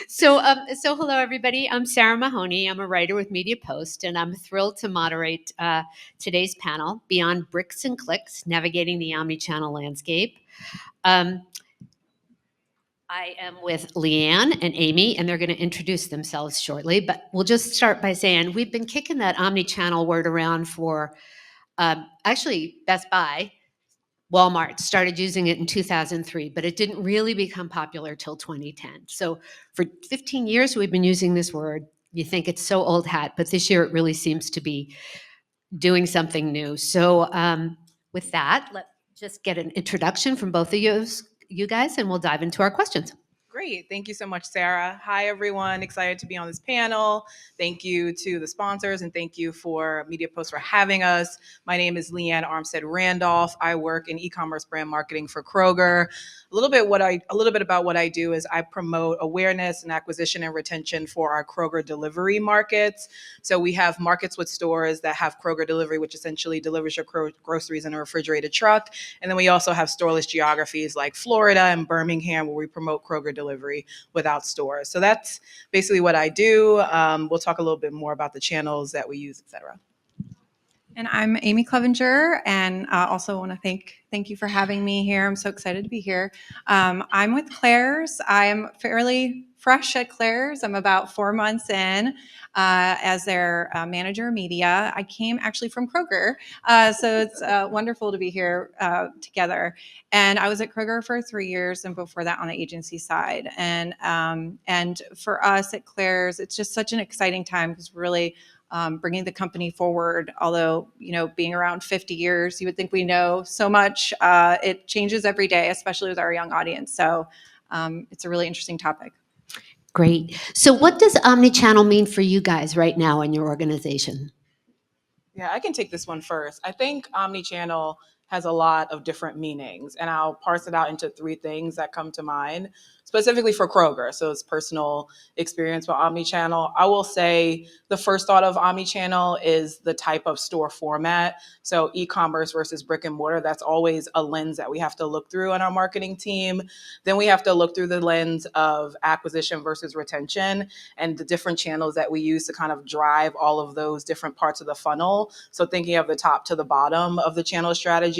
So hello everybody. I'm Sarah Mahoney. I'm a writer with MediaPost, and I'm thrilled to moderate today's panel, Beyond Bricks and Clicks: Navigating the Omnichannel Landscape. I am with LeAnne and Amy, and they're going to introduce themselves shortly. But we'll just start by saying we've been kicking that omnichannel word around for actually Best Buy. Walmart started using it in 2003, but it didn't really become popular till 2010. So for 15 years, we've been using this word. You think it's so old hat, but this year it really seems to be doing something new. So with that, let's just get an introduction from both of you guys, and we'll dive into our questions. Great. Thank you so much, Sarah. Hi, everyone. Excited to be on this panel. Thank you to the sponsors, and thank you for MediaPost for having us. My name is LeAnne Armstead Randolph. I work in e-commerce brand marketing for Kroger. A little bit about what I do is I promote awareness and acquisition and retention for our Kroger delivery markets. So we have markets with stores that have Kroger delivery, which essentially delivers your groceries in a refrigerated truck. And then we also have storeless geographies like Florida and Birmingham, where we promote Kroger delivery without stores. So that's basically what I do. We'll talk a little bit more about the channels that we use, et cetera. And I'm Amy Clevenger, and also want to thank you for having me here. I'm so excited to be here. I'm with Claire's. I am fairly fresh at Claire's. I'm about 4 months in as their manager of media. I came actually from Kroger, so it's wonderful to be here together. And I was at Kroger for 3 years, and before that on the agency side. And for us at Claire's, it's just such an exciting time because really bringing the company forward. Although, being around 50 years, you would think we know so much. It changes every day, especially with our young audience. So it's a really interesting topic. Great. So what does omnichannel mean for you guys right now in your organization? Yeah, I can take this one first. I think omnichannel has a lot of different meanings, and I'll parse it out into 3 things that come to mind, specifically for Kroger. So it's personal experience with omnichannel. I will say the first thought of omnichannel is the type of store format. So e-commerce versus brick and mortar, that's always a lens that we have to look through in our marketing team. Then we have to look through the lens of acquisition versus retention and the different channels that we use to kind of drive all of those different parts of the funnel. So thinking of the top to the bottom of the channel strategy.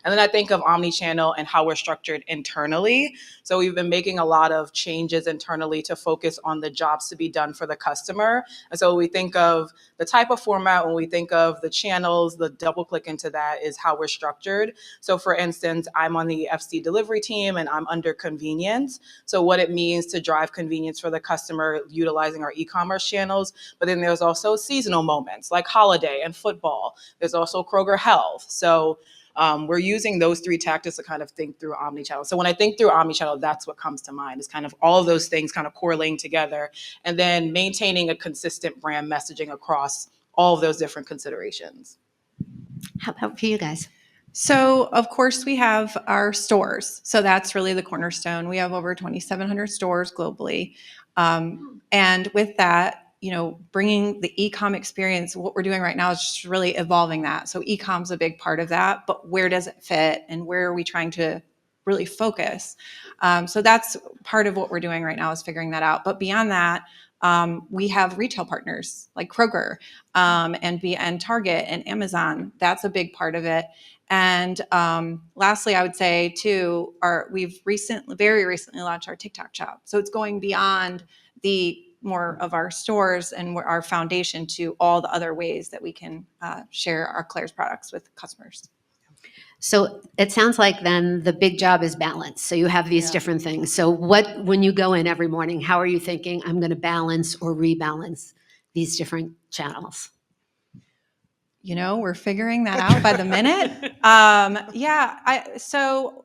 And then I think of omnichannel and how we're structured internally. So we've been making a lot of changes internally to focus on the jobs to be done for the customer. And so we think of the type of format, when we think of the channels, the double click into that is how we're structured. So for instance, I'm on the FC delivery team and I'm under convenience. So what it means to drive convenience for the customer utilizing our e-commerce channels. But then there's also seasonal moments like holiday and football. There's also Kroger Health. So we're using those 3 tactics to kind of think through omnichannel. So when I think through omnichannel, that's what comes to mind, is kind of all of those things kind of correlating together and then maintaining a consistent brand messaging across all of those different considerations. How about for you guys? So, of course, we have our stores. So that's really the cornerstone. We have over 2,700 stores globally. And with that, bringing the e-com experience, what we're doing right now is just really evolving that. So e-com's a big part of that, but where does it fit and where are we trying to really focus? So that's part of what we're doing right now, is figuring that out. But beyond that, we have retail partners like Kroger and Target and Amazon. That's a big part of it. And lastly, I would say too, we've very recently launched our TikTok shop. So it's going beyond the more of our stores and our foundation to all the other ways that we can share our Claire's products with customers. So it sounds like then the big job is balance. So you have these different things. So when you go in every morning, how are you thinking, I'm going to balance or rebalance these different channels? We're figuring that out by the minute. So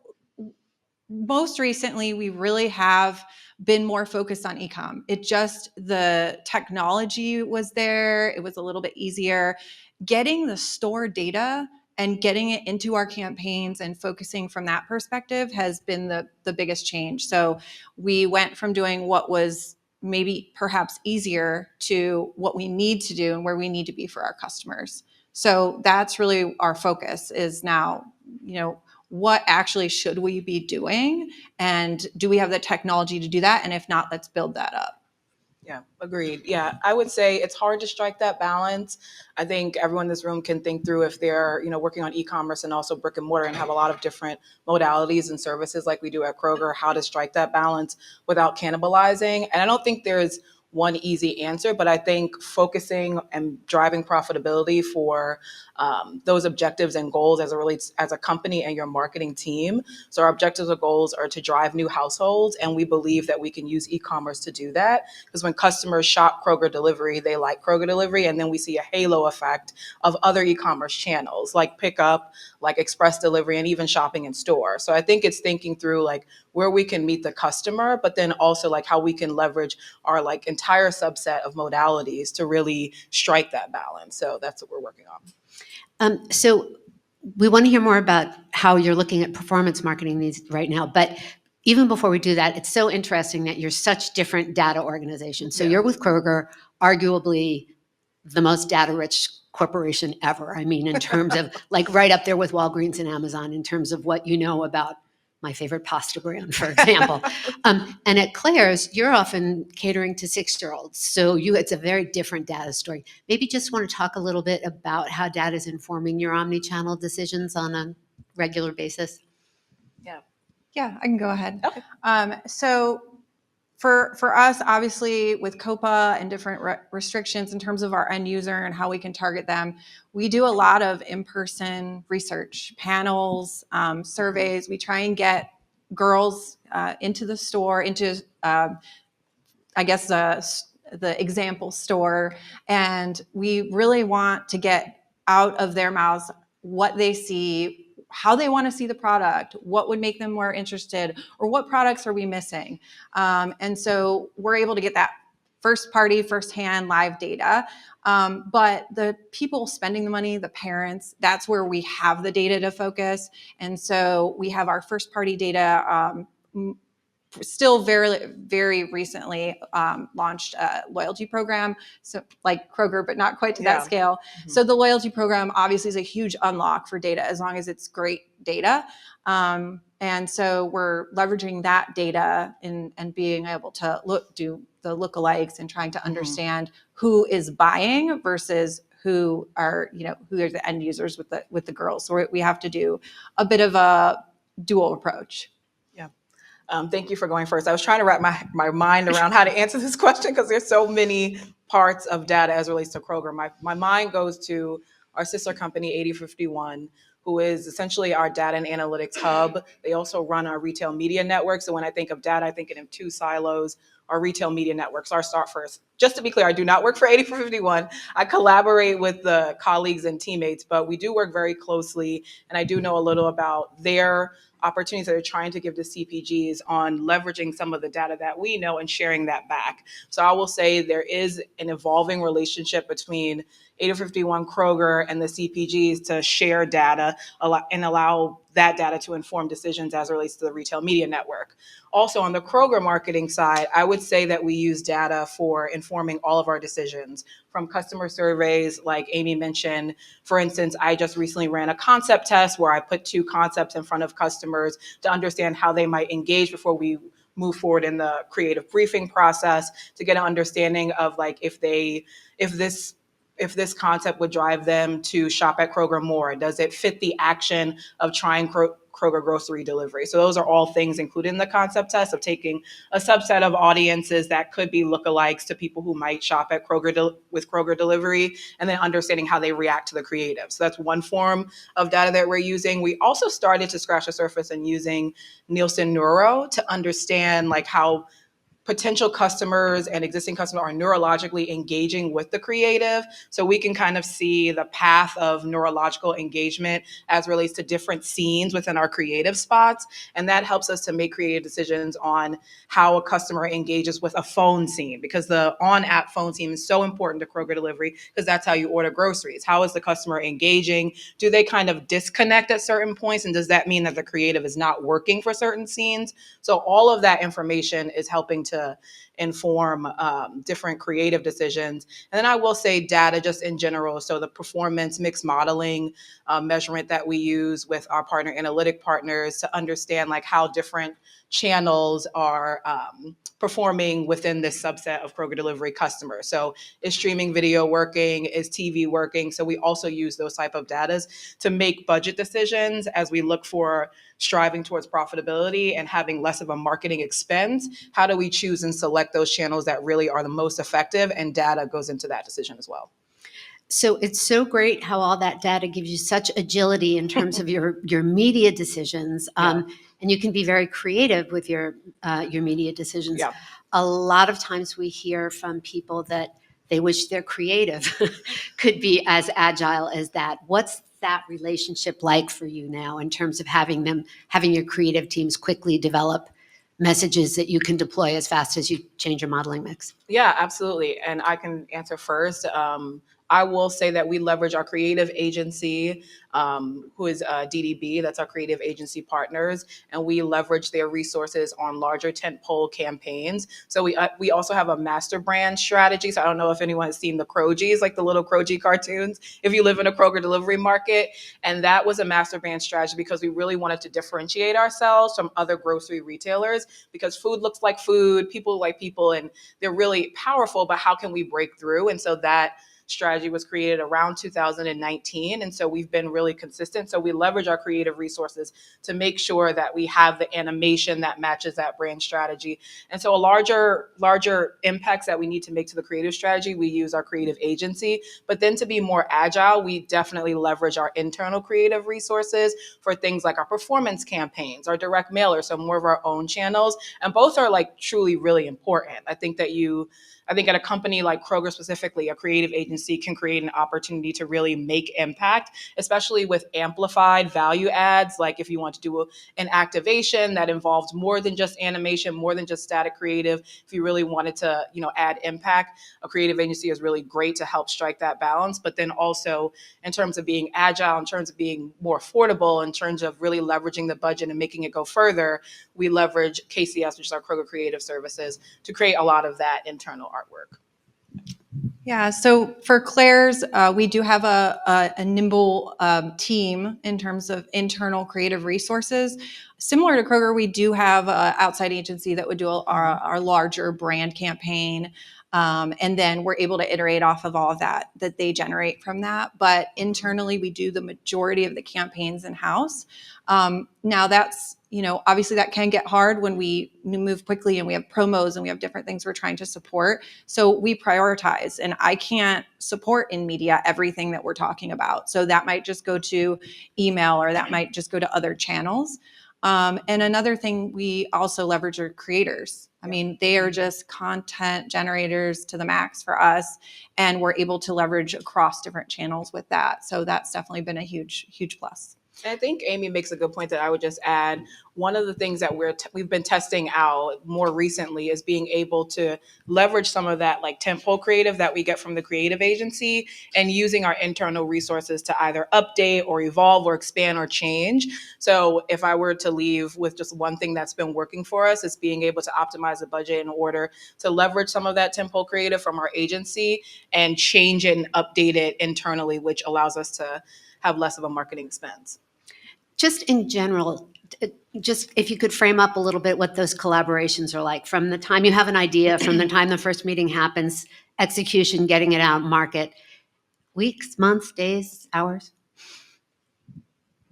most recently, we really have been more focused on e-com. The technology was there. It was a little bit easier. Getting the store data and getting it into our campaigns and focusing from that perspective has been the biggest change. So we went from doing what was maybe perhaps easier to what we need to do and where we need to be for our customers. So that's really our focus is now, what actually should we be doing? And do we have the technology to do that? And if not, let's build that up. Yeah, agreed. Yeah, I would say it's hard to strike that balance. I think everyone in this room can think through if they're, working on e-commerce and also brick and mortar and have a lot of different modalities and services like we do at Kroger, how to strike that balance without cannibalizing. And I don't think there's one easy answer, but I think focusing and driving profitability for those objectives and goals as it relates as a company and your marketing team. So our objectives or goals are to drive new households, and we believe that we can use e-commerce to do that. Because when customers shop Kroger delivery, they like Kroger delivery, and then we see a halo effect of other e-commerce channels like pickup, like express delivery, and even shopping in store. So I think it's thinking through like where we can meet the customer, but then also like how we can leverage our like entire subset of modalities to really strike that balance. So that's what we're working on. So we want to hear more about how you're looking at performance marketing these right now. But even before we do that, it's so interesting that you're such different data organizations. So you're with Kroger, arguably the most data-rich corporation ever. I mean, in terms of like right up there with Walgreens and Amazon in terms of what you know about my favorite pasta brand, for example. And at Claire's, you're often catering to 6-year-olds. So it's a very different data story. Maybe just want to talk a little bit about how data is informing your omni-channel decisions on a regular basis. Yeah, I can go ahead. Okay. So for us, obviously, with COPA and different restrictions in terms of our end user and how we can target them, we do a lot of in-person research, panels, surveys. We try and get girls into the store, into, I guess, the example store. And we really want to get out of their mouths what they see, how they want to see the product, what would make them more interested, or what products are we missing. And so we're able to get that first-hand live data. But the people spending the money, the parents, that's where we have the data to focus. And so we have our first-party data still very, very recently launched a loyalty program, so like Kroger, but not quite to that scale. Mm-hmm. So the loyalty program obviously is a huge unlock for data as long as it's great data. And so we're leveraging that data and being able to do the lookalikes and trying to understand who is buying versus who are the end users with the girls. So we have to do a bit of a dual approach. Thank you for going first. I was trying to wrap my mind around how to answer this question because there's so many parts of data as it relates to Kroger. My mind goes to our sister company, 8051, who is essentially our data and analytics hub. They also run our retail media network. So when I think of data, I think in 2 silos. Our retail media networks, our start first. Just to be clear, I do not work for 8051. I collaborate with the colleagues and teammates, but we do work very closely. And I do know a little about their opportunities that they're trying to give to CPGs on leveraging some of the data that we know and sharing that back. So I will say there is an evolving relationship between 8051 Kroger and the CPGs to share data and allow that data to inform decisions as it relates to the retail media network. Also, on the Kroger marketing side, I would say that we use data for informing all of our decisions, from customer surveys, like Amy mentioned. For instance, I just recently ran a concept test where I put 2 concepts in front of customers to understand how they might engage before we move forward in the creative briefing process, to get an understanding of like if this concept would drive them to shop at Kroger more. Does it fit the action of trying Kroger grocery delivery? So those are all things included in the concept test of taking a subset of audiences that could be lookalikes to people who might shop at Kroger with Kroger delivery, and then understanding how they react to the creative. So that's one form of data that we're using. We also started to scratch the surface and using Nielsen Neuro to understand like how potential customers and existing customers are neurologically engaging with the creative. So we can kind of see the path of neurological engagement as relates to different scenes within our creative spots. And that helps us to make creative decisions on how a customer engages with a phone scene, because the on-app phone scene is so important to Kroger delivery because that's how you order groceries. How is the customer engaging? Do they kind of disconnect at certain points? And does that mean that the creative is not working for certain scenes? So all of that information is helping to to inform different creative decisions. And then I will say data just in general. So the performance mix modeling measurement that we use with our partner analytic partners to understand like how different channels are performing within this subset of Kroger delivery customers. So is streaming video working? Is TV working? So we also use those type of data to make budget decisions as we look for striving towards profitability and having less of a marketing expense. How do we choose and select those channels that really are the most effective? And data goes into that decision as well. So it's so great how all that data gives you such agility in terms of your media decisions, and you can be very creative with your media decisions. Yeah. A lot of times we hear from people that they wish their creative could be as agile as that. What's that relationship like for you now in terms of having your creative teams quickly develop messages that you can deploy as fast as you change your modeling mix? Yeah, absolutely. And I can answer first. I will say that we leverage our creative agency, who is DDB, that's our creative agency partners, and we leverage their resources on larger tentpole campaigns. So we also have a master brand strategy. So I don't know if anyone has seen the Krogies, like the little Krogi cartoons, if you live in a Kroger delivery market. And that was a master brand strategy because we really wanted to differentiate ourselves from other grocery retailers because food looks like food, people like people, and they're really powerful, but how can we break through? And so that strategy was created around 2019. And so we've been really consistent. So we leverage our creative resources to make sure that we have the animation that matches that brand strategy. And so a larger impacts that we need to make to the creative strategy, we use our creative agency. But then to be more agile, we definitely leverage our internal creative resources for things like our performance campaigns, our direct mailers, so more of our own channels. And both are like truly really important. I think at a company like Kroger specifically, a creative agency can create an opportunity to really make impact, especially with amplified value adds. Like if you want to do an activation that involves more than just animation, more than just static creative, if you really wanted to, add impact, a creative agency is really great to help strike that balance. But then also in terms of being agile, in terms of being more affordable, in terms of really leveraging the budget and making it go further, we leverage KCS, which is our Kroger Creative Services, to create a lot of that internal artwork. Yeah, so for Claire's, we do have a nimble team in terms of internal creative resources. Similar to Kroger, we do have an outside agency that would do our larger brand campaign. And then we're able to iterate off of all of that they generate from that. But internally, we do the majority of the campaigns in-house. Now that's, obviously that can get hard when we move quickly and we have promos and we have different things we're trying to support. So we prioritize, and I can't support in media everything that we're talking about. So that might just go to email or that might just go to other channels. And another thing, we also leverage our creators. I mean, they are just content generators to the max for us, and we're able to leverage across different channels with that. So that's definitely been a huge, huge plus. And I think Amy makes a good point that I would just add. One of the things that we've been testing out more recently is being able to leverage some of that like tentpole creative that we get from the creative agency and using our internal resources to either update or evolve or expand or change. So if I were to leave with just one thing that's been working for us, is being able to optimize the budget in order to leverage some of that tentpole creative from our agency and change it and update it internally, which allows us to have less of a marketing expense. Just in general, just if you could frame up a little bit what those collaborations are like from the time you have an idea, from the time the first meeting happens, execution, getting it out, market, weeks, months, days, hours?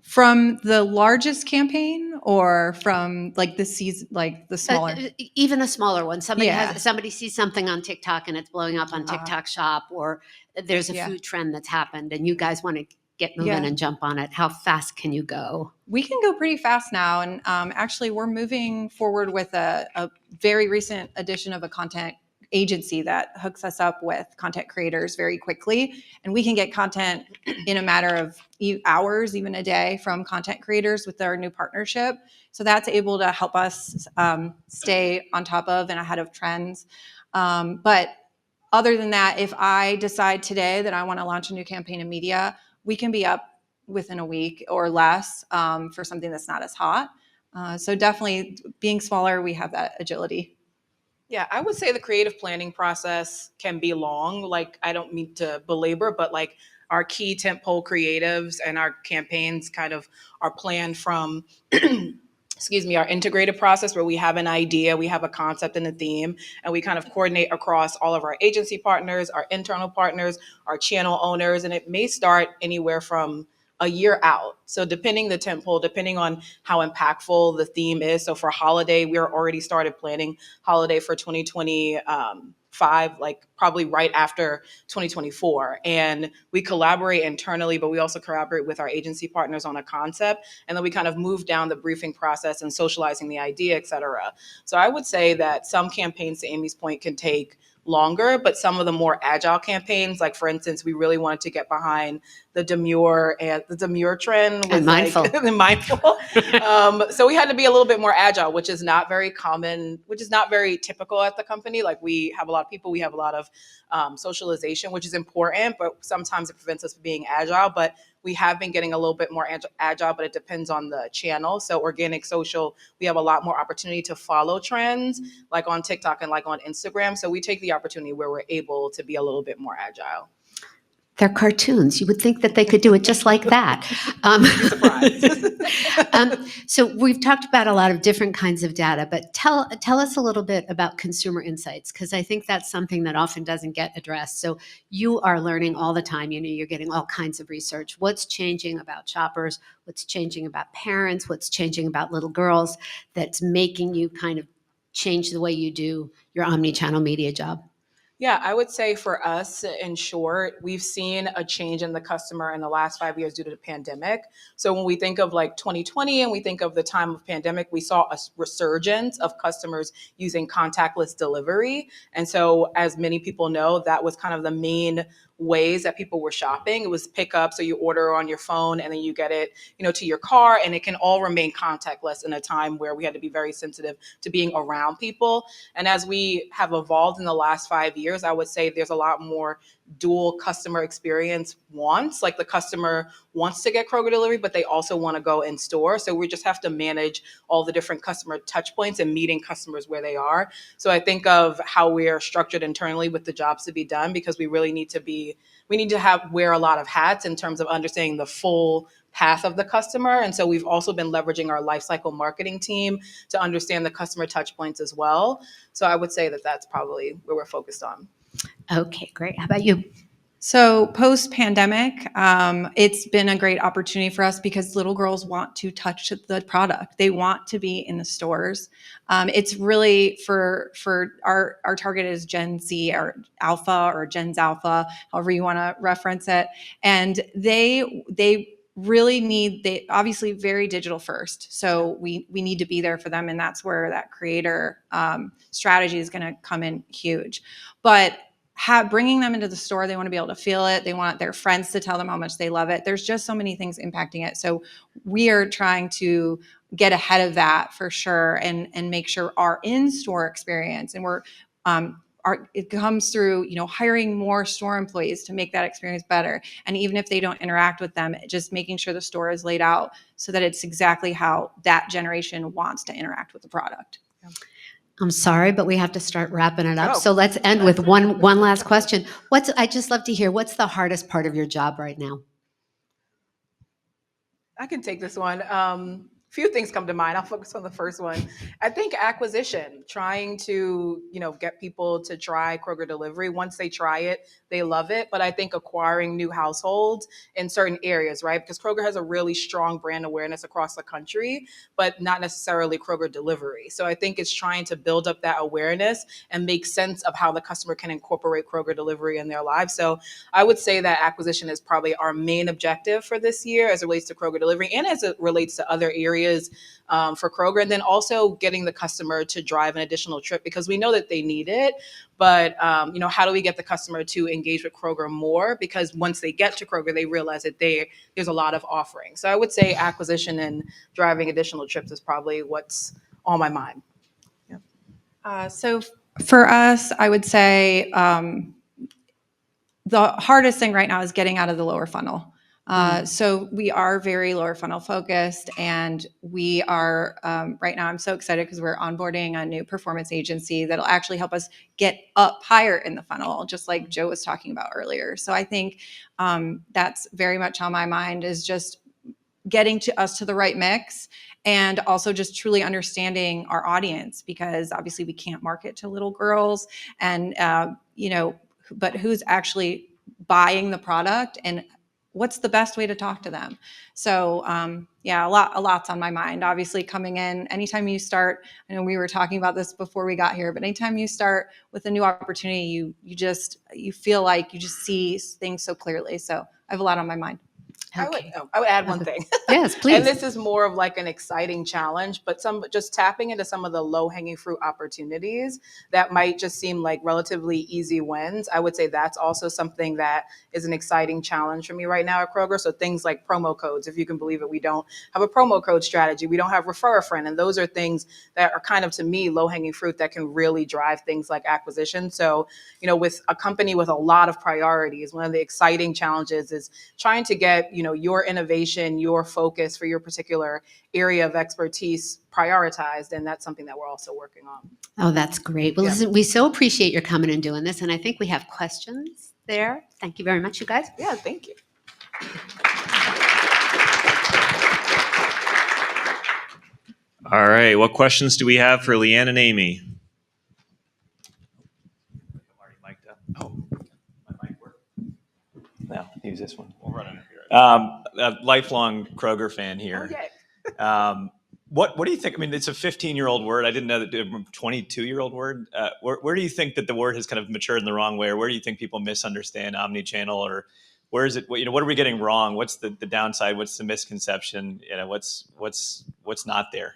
From the largest campaign or from like the season, like the smaller? Even a smaller one. Yeah. Somebody sees something on TikTok and it's blowing up on TikTok Shop, or there's a food trend that's happened and you guys want to get moving and jump on it. How fast can you go? We can go pretty fast now. And actually, we're moving forward with a very recent addition of a content agency that hooks us up with content creators very quickly. And we can get content in a matter of hours, even a day, from content creators with our new partnership. So that's able to help us stay on top of and ahead of trends. But other than that, if I decide today that I want to launch a new campaign in media, we can be up within a week or less for something that's not as hot. So definitely being smaller, we have that agility. Yeah, I would say the creative planning process can be long. Like, I don't mean to belabor, but like our key tentpole creatives and our campaigns kind of are planned from, excuse me, our integrated process where we have an idea, we have a concept and a theme, and we kind of coordinate across all of our agency partners, our internal partners, our channel owners, and it may start anywhere from a year out. So depending the tentpole, depending on how impactful the theme is. So for holiday, we're already started planning holiday for 2025, like probably right after 2024. And we collaborate internally, but we also collaborate with our agency partners on a concept. And then we kind of move down the briefing process and socializing the idea, et cetera. So I would say that some campaigns, to Amy's point, can take longer, but some of the more agile campaigns, like for instance, we really wanted to get behind the demure trend with And mindful. like the mindful. So we had to be a little bit more agile, which is not very common, which is not very typical at the company. Like we have a lot of people, we have a lot of socialization, which is important, but sometimes it prevents us from being agile. But we have been getting a little bit more agile, but it depends on the channel. So organic social, we have a lot more opportunity to follow trends like on TikTok and like on Instagram. So we take the opportunity where we're able to be a little bit more agile. They're cartoons. You would think that they could do it just like that. So we've talked about a lot of different kinds of data, but tell us a little bit about consumer insights, because I think that's something that often doesn't get addressed. So you are learning all the time. You know, you're getting all kinds of research. What's changing about shoppers? What's changing about parents? What's changing about little girls that's making you kind of change the way you do your omnichannel media job? Yeah, I would say for us, in short, we've seen a change in the customer in the last 5 years due to the pandemic. So when we think of like 2020 and we think of the time of pandemic, we saw a resurgence of customers using contactless delivery. And so as many people know, that was kind of the main ways that people were shopping. It was pick up, so you order on your phone and then you get it, to your car, and it can all remain contactless in a time where we had to be very sensitive to being around people. And as we have evolved in the last 5 years, I would say there's a lot more dual customer experience wants. Like the customer wants to get Kroger delivery, but they also want to go in store. So we just have to manage all the different customer touch points and meeting customers where they are. So I think of how we're structured internally with the jobs to be done, because we really need to wear a lot of hats in terms of understanding the full path of the customer. And so we've also been leveraging our lifecycle marketing team to understand the customer touch points as well. So I would say that that's probably where we're focused on. Okay, great. How about you? So post-pandemic, it's been a great opportunity for us because little girls want to touch the product. They want to be in the stores. It's really for our target is Gen Z or Alpha or Gen's Alpha, however you want to reference it. And they really they obviously very digital first. So we need to be there for them. And that's where that creator strategy is going to come in huge. But bringing them into the store, they want to be able to feel it. They want their friends to tell them how much they love it. There's just so many things impacting it. So we are trying to get ahead of that for sure, and make sure our in-store experience, and it comes through, hiring more store employees to make that experience better. And even if they don't interact with them, just making sure the store is laid out so that it's exactly how that generation wants to interact with the product. I'm sorry, but we have to start wrapping it up. Oh. So let's end with one last question. I just love to hear, what's the hardest part of your job right now? I can take this one. Few things come to mind. I'll focus on the first one. I think acquisition, trying to, get people to try Kroger delivery. Once they try it, they love it. But I think acquiring new households in certain areas, right? Because Kroger has a really strong brand awareness across the country, but not necessarily Kroger delivery. So I think it's trying to build up that awareness and make sense of how the customer can incorporate Kroger delivery in their lives. So I would say that acquisition is probably our main objective for this year as it relates to Kroger delivery and as it relates to other areas for Kroger. And then also getting the customer to drive an additional trip, because we know that they need it. But, how do we get the customer to engage with Kroger more? Because once they get to Kroger, they realize that there's a lot of offerings. So I would say acquisition and driving additional trips is probably what's on my mind. Yeah. So for us, I would say the hardest thing right now is getting out of the lower funnel. So we are very lower funnel focused, and we are right now. I'm so excited because we're onboarding a new performance agency that'll actually help us get up higher in the funnel, just like Joe was talking about earlier. So I think that's very much on my mind, is just getting to us to the right mix, and also just truly understanding our audience, because obviously we can't market to little girls, and but who's actually buying the product, and what's the best way to talk to them. So a lot's on my mind. Obviously, coming in, anytime you start, I know we were talking about this before we got here, but anytime you start with a new opportunity, you feel like you just see things so clearly. So I have a lot on my mind. Okay. I would add one thing. Yes, please. And this is more of like an exciting challenge, but just tapping into some of the low-hanging fruit opportunities that might just seem like relatively easy wins. I would say that's also something that is an exciting challenge for me right now at Kroger. So things like promo codes, if you can believe it, we don't have a promo code strategy. We don't have refer a friend. And those are things that are kind of, to me, low-hanging fruit that can really drive things like acquisition. So, with a company with a lot of priorities, one of the exciting challenges is trying to get, your innovation, your focus for your particular area of expertise prioritized. And that's something that we're also working on. Oh, that's great. Well, Yeah. listen, we so appreciate your coming and doing this. And I think we have questions there. Thank you very much, you guys. Yeah, thank you. All right, what questions do we have for LeAnne and Amy? I'm already mic'd up. Oh, my mic work? No, use this one. We'll run it here. A lifelong Kroger fan here. Okay. What do you think? I mean, it's a 15-year-old word. I didn't know that, a 22-year-old word. Where do you think that the word has kind of matured in the wrong way? Or where do you think people misunderstand omnichannel? Or where is it? What are we getting wrong? What's the downside? What's the misconception? What's not there?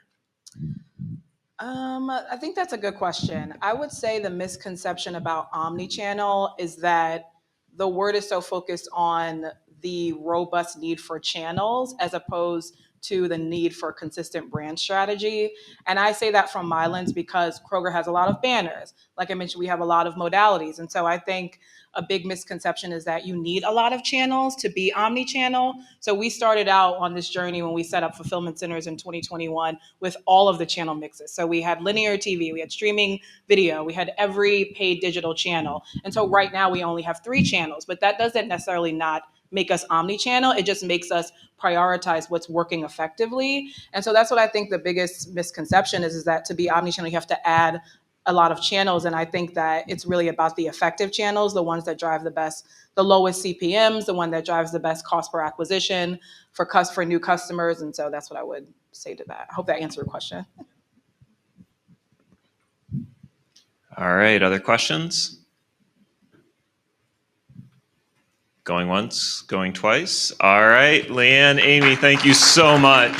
I think that's a good question. I would say the misconception about omnichannel is that the word is so focused on the robust need for channels as opposed to the need for consistent brand strategy. And I say that from my lens because Kroger has a lot of banners. Like I mentioned, we have a lot of modalities. And so I think a big misconception is that you need a lot of channels to be omni-channel. So we started out on this journey when we set up fulfillment centers in 2021 with all of the channel mixes. So we had linear TV, we had streaming video, we had every paid digital channel. And so right now we only have 3 channels, but that doesn't necessarily not make us omni-channel. It just makes us prioritize what's working effectively. And so that's what I think the biggest misconception is that to be omni-channel, you have to add a lot of channels. And I think that it's really about the effective channels, the ones that drive the lowest CPMs, the one that drives the best cost per acquisition for new customers. And so that's what I would say to that. I hope that answered your question. All right, other questions? Going once, going twice. All right, LeAnne, Amy, thank you so much.